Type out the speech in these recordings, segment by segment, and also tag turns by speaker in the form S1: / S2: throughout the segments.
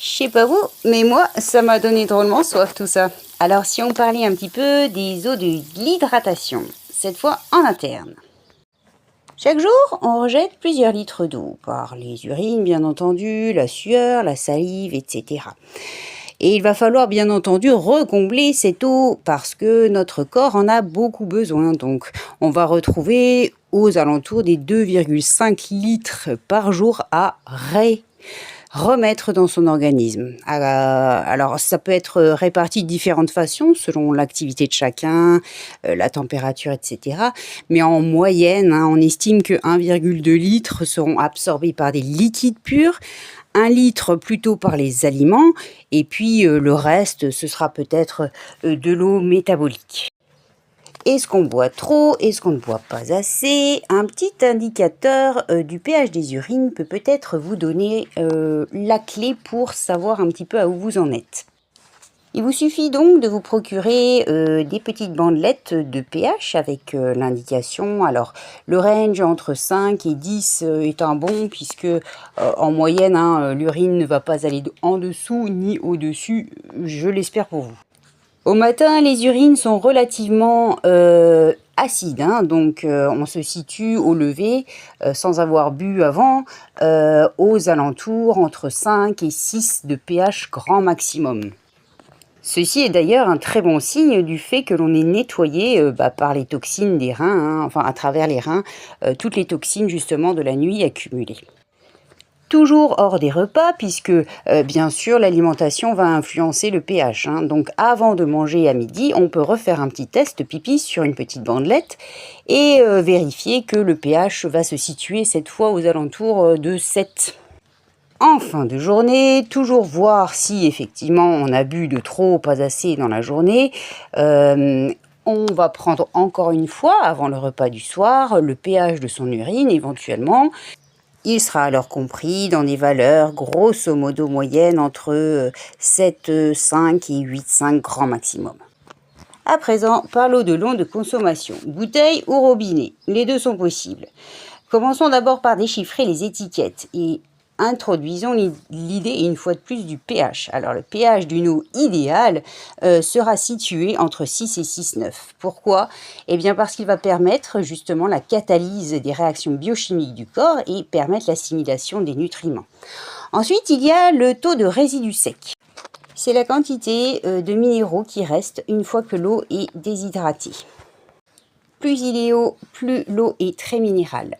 S1: Je sais pas vous, mais moi, ça m'a donné drôlement soif tout ça. Alors si on parlait un petit peu des eaux de l'hydratation, cette fois en interne. Chaque jour, on rejette plusieurs litres d'eau, par les urines bien entendu, la sueur, la salive, etc. Et il va falloir bien entendu recombler cette eau parce que notre corps en a beaucoup besoin. Donc on va retrouver aux alentours des 2,5 litres par jour à remettre dans son organisme. Alors ça peut être réparti de différentes façons selon l'activité de chacun, la température, etc. Mais en moyenne, on estime que 1,2 litres seront absorbés par des liquides purs, 1 litre plutôt par les aliments, et puis le reste, ce sera peut-être de l'eau métabolique. Est-ce qu'on boit trop? Est-ce qu'on ne boit pas assez? Un petit indicateur du pH des urines peut peut-être vous donner la clé pour savoir un petit peu à où vous en êtes. Il vous suffit donc de vous procurer des petites bandelettes de pH avec l'indication. Alors, le range entre 5 et 10 est un bon puisque en moyenne, l'urine ne va pas aller en dessous ni au-dessus, je l'espère pour vous. Au matin, les urines sont relativement acides, donc on se situe au lever, sans avoir bu avant, aux alentours entre 5 et 6 de pH grand maximum. Ceci est d'ailleurs un très bon signe du fait que l'on est nettoyé par les toxines des reins, enfin à travers les reins, toutes les toxines justement de la nuit accumulées. Toujours hors des repas puisque bien sûr l'alimentation va influencer le pH. Donc avant de manger à midi, on peut refaire un petit test pipi sur une petite bandelette et vérifier que le pH va se situer cette fois aux alentours de 7. En fin de journée, toujours voir si effectivement on a bu de trop ou pas assez dans la journée. On va prendre encore une fois, avant le repas du soir, le pH de son urine éventuellement. Il sera alors compris dans des valeurs grosso modo moyennes entre 7,5 et 8,5 grands maximum. À présent, parlons de l'eau de consommation. Bouteille ou robinet, les deux sont possibles. Commençons d'abord par déchiffrer les étiquettes et introduisons l'idée une fois de plus du pH. Alors le pH d'une eau idéale sera situé entre 6 et 6,9. Pourquoi? Eh bien parce qu'il va permettre justement la catalyse des réactions biochimiques du corps et permettre l'assimilation des nutriments. Ensuite, il y a le taux de résidus secs. C'est la quantité de minéraux qui reste une fois que l'eau est déshydratée. Plus il est haut, plus l'eau est très minérale.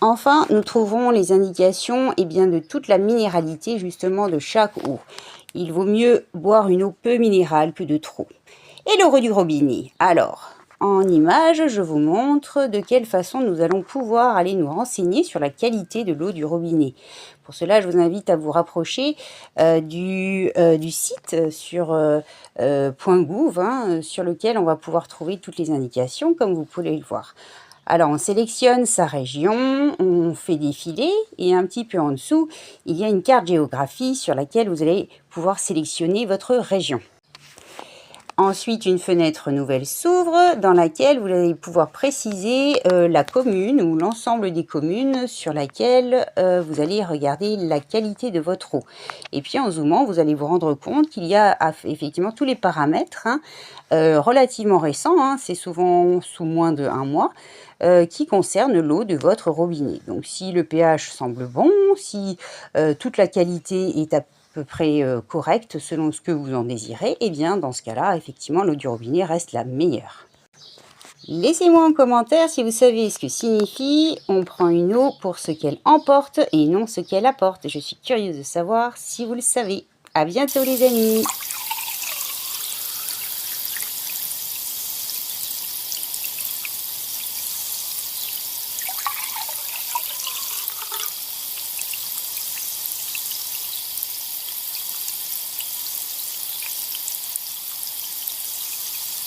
S1: Enfin, nous trouverons les indications de toute la minéralité justement de chaque eau. Il vaut mieux boire une eau peu minérale que de trop. Et l'eau du robinet. Alors, en image, je vous montre de quelle façon nous allons pouvoir aller nous renseigner sur la qualité de l'eau du robinet. Pour cela, je vous invite à vous rapprocher du site sur .gouv, sur lequel on va pouvoir trouver toutes les indications, comme vous pouvez le voir. Alors, on sélectionne sa région, on fait défiler et un petit peu en dessous, il y a une carte géographie sur laquelle vous allez pouvoir sélectionner votre région. Ensuite, une fenêtre nouvelle s'ouvre dans laquelle vous allez pouvoir préciser la commune ou l'ensemble des communes sur laquelle vous allez regarder la qualité de votre eau. Et puis en zoomant, vous allez vous rendre compte qu'il y a effectivement tous les paramètres relativement récents, c'est souvent sous moins de 1 mois, qui concernent l'eau de votre robinet. Donc si le pH semble bon, si toute la qualité est à peu près correcte selon ce que vous en désirez, et bien dans ce cas-là, effectivement, l'eau du robinet reste la meilleure. Laissez-moi en commentaire si vous savez ce que signifie « on prend une eau pour ce qu'elle emporte et non ce qu'elle apporte ». Je suis curieuse de savoir si vous le savez. À bientôt les amis.